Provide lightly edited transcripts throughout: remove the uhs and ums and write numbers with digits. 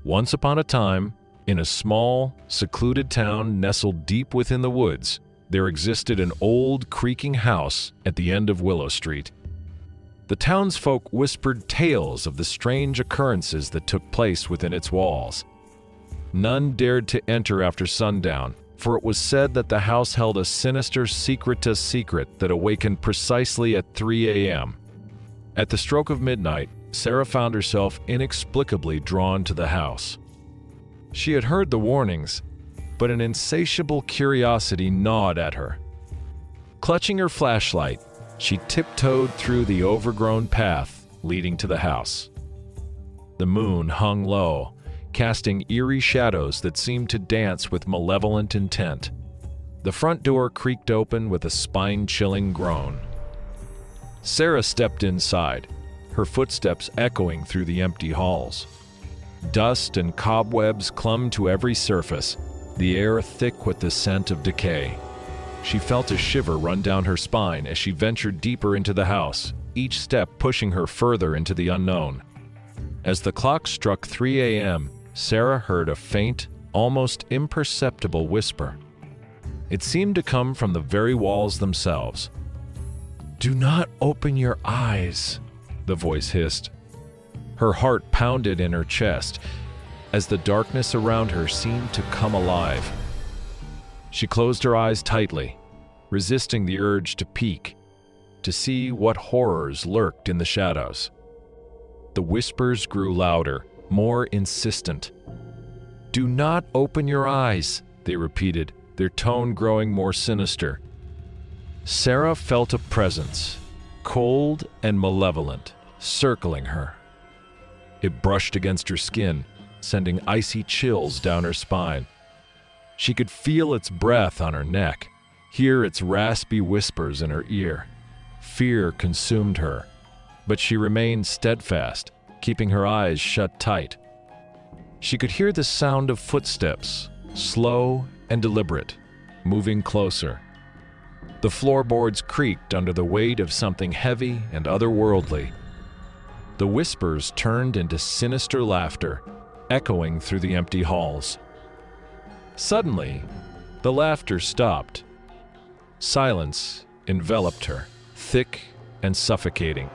Once upon a time, in a small, secluded town nestled deep within the woods, there existed an old, creaking house at the end of Willow Street. The townsfolk whispered tales of the strange occurrences that took place within its walls. None dared to enter after sundown, for it was said that the house held a sinister secret that awakened precisely at 3 a.m. At the stroke of midnight, Sarah found herself inexplicably drawn to the house. She had heard the warnings, but an insatiable curiosity gnawed at her. Clutching her flashlight, she tiptoed through the overgrown path leading to the house. The moon hung low, casting eerie shadows that seemed to dance with malevolent intent. The front door creaked open with a spine-chilling groan. Sarah stepped inside, her footsteps echoing through the empty halls. Dust and cobwebs clung to every surface, the air thick with the scent of decay. She felt a shiver run down her spine as she ventured deeper into the house, each step pushing her further into the unknown. As the clock struck 3 a.m., Sarah heard a faint, almost imperceptible whisper. It seemed to come from the very walls themselves. "Do not open your eyes," the voice hissed. Her heart pounded in her chest as the darkness around her seemed to come alive. She closed her eyes tightly, resisting the urge to peek, to see what horrors lurked in the shadows. The whispers grew louder, more insistent. "Do not open your eyes," they repeated, their tone growing more sinister. Sarah felt a presence, cold and malevolent, circling her. It brushed against her skin, sending icy chills down her spine. She could feel its breath on her neck, hear its raspy whispers in her ear. Fear consumed her, but she remained steadfast, keeping her eyes shut tight. She could hear the sound of footsteps, slow and deliberate, moving closer. The floorboards creaked under the weight of something heavy and otherworldly. The whispers turned into sinister laughter, echoing through the empty halls. Suddenly, the laughter stopped. Silence enveloped her, thick and suffocating.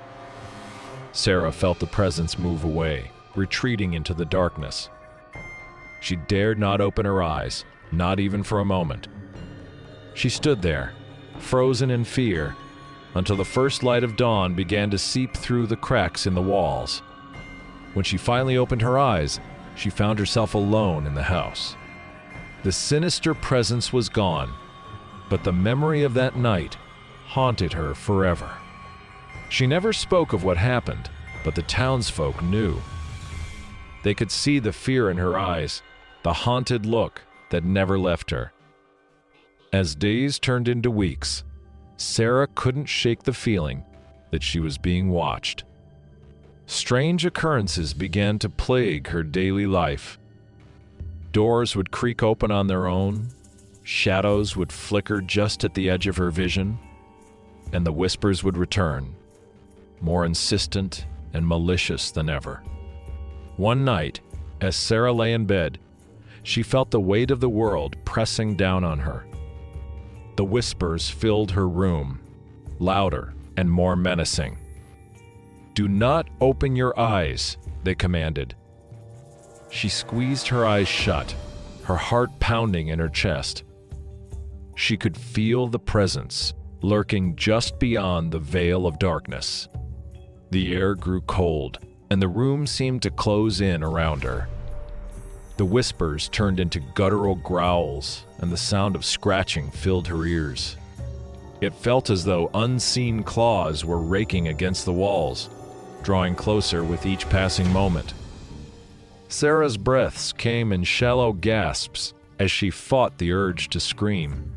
Sarah felt the presence move away, retreating into the darkness. She dared not open her eyes, not even for a moment. She stood there, frozen in fear, until the first light of dawn began to seep through the cracks in the walls. When she finally opened her eyes, she found herself alone in the house. The sinister presence was gone, but the memory of that night haunted her forever. She never spoke of what happened, but the townsfolk knew. They could see the fear in her eyes, the haunted look that never left her. As days turned into weeks, Sarah couldn't shake the feeling that she was being watched. Strange occurrences began to plague her daily life. Doors would creak open on their own, shadows would flicker just at the edge of her vision, and the whispers would return, more insistent and malicious than ever. One night, as Sarah lay in bed, she felt the weight of the world pressing down on her. The whispers filled her room, louder and more menacing. "Do not open your eyes," they commanded. She squeezed her eyes shut, her heart pounding in her chest. She could feel the presence lurking just beyond the veil of darkness. The air grew cold, and the room seemed to close in around her. The whispers turned into guttural growls, and the sound of scratching filled her ears. It felt as though unseen claws were raking against the walls, drawing closer with each passing moment. Sarah's breaths came in shallow gasps as she fought the urge to scream.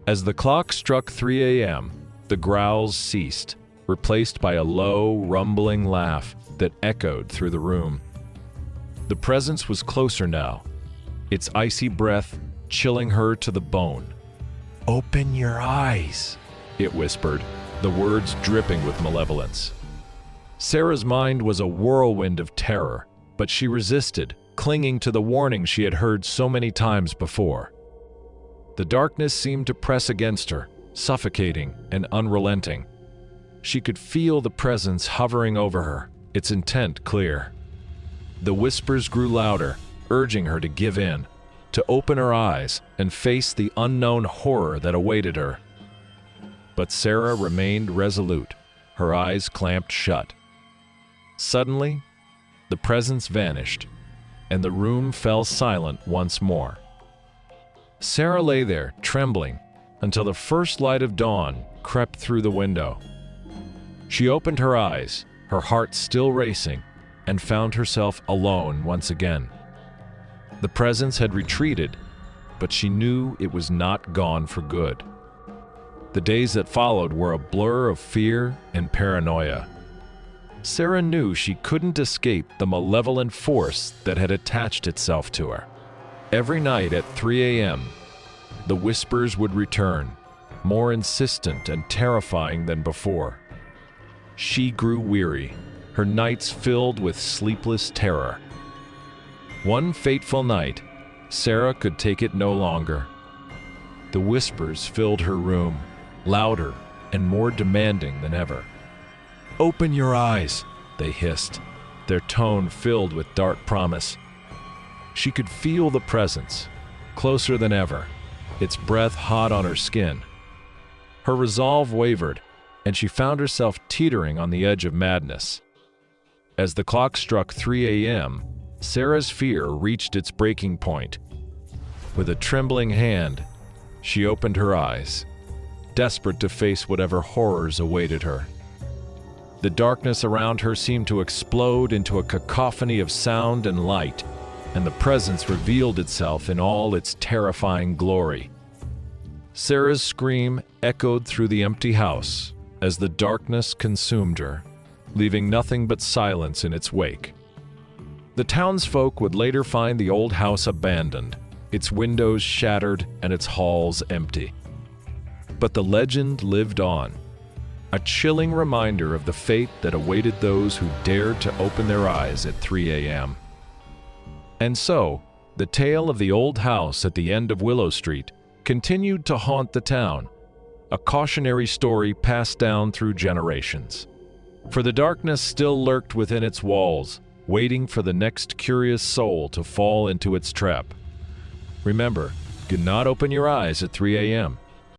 As the clock struck 3 a.m., the growls ceased, replaced by a low, rumbling laugh that echoed through the room. The presence was closer now, its icy breath chilling her to the bone. "Open your eyes," it whispered, the words dripping with malevolence. Sarah's mind was a whirlwind of terror, but she resisted, clinging to the warning she had heard so many times before. The darkness seemed to press against her, suffocating and unrelenting. She could feel the presence hovering over her, its intent clear. The whispers grew louder, urging her to give in, to open her eyes and face the unknown horror that awaited her. But Sarah remained resolute, her eyes clamped shut. Suddenly, the presence vanished, and the room fell silent once more. Sarah lay there, trembling, until the first light of dawn crept through the window. She opened her eyes, her heart still racing, and found herself alone once again. The presence had retreated, but she knew it was not gone for good. The days that followed were a blur of fear and paranoia. Sarah knew she couldn't escape the malevolent force that had attached itself to her. Every night at 3 a.m., the whispers would return, more insistent and terrifying than before. She grew weary, her nights filled with sleepless terror. One fateful night, Sarah could take it no longer. The whispers filled her room, louder and more demanding than ever. "Open your eyes," they hissed, their tone filled with dark promise. She could feel the presence, closer than ever, its breath hot on her skin. Her resolve wavered, and she found herself teetering on the edge of madness. As the clock struck 3 a.m., Sarah's fear reached its breaking point. With a trembling hand, she opened her eyes, desperate to face whatever horrors awaited her. The darkness around her seemed to explode into a cacophony of sound and light, and the presence revealed itself in all its terrifying glory. Sarah's scream echoed through the empty house as the darkness consumed her, leaving nothing but silence in its wake. The townsfolk would later find the old house abandoned, its windows shattered and its halls empty. But the legend lived on, a chilling reminder of the fate that awaited those who dared to open their eyes at 3 a.m. And so, the tale of the old house at the end of Willow Street continued to haunt the town, a cautionary story passed down through generations. For the darkness still lurked within its walls, waiting for the next curious soul to fall into its trap. Remember, do not open your eyes at 3 a.m.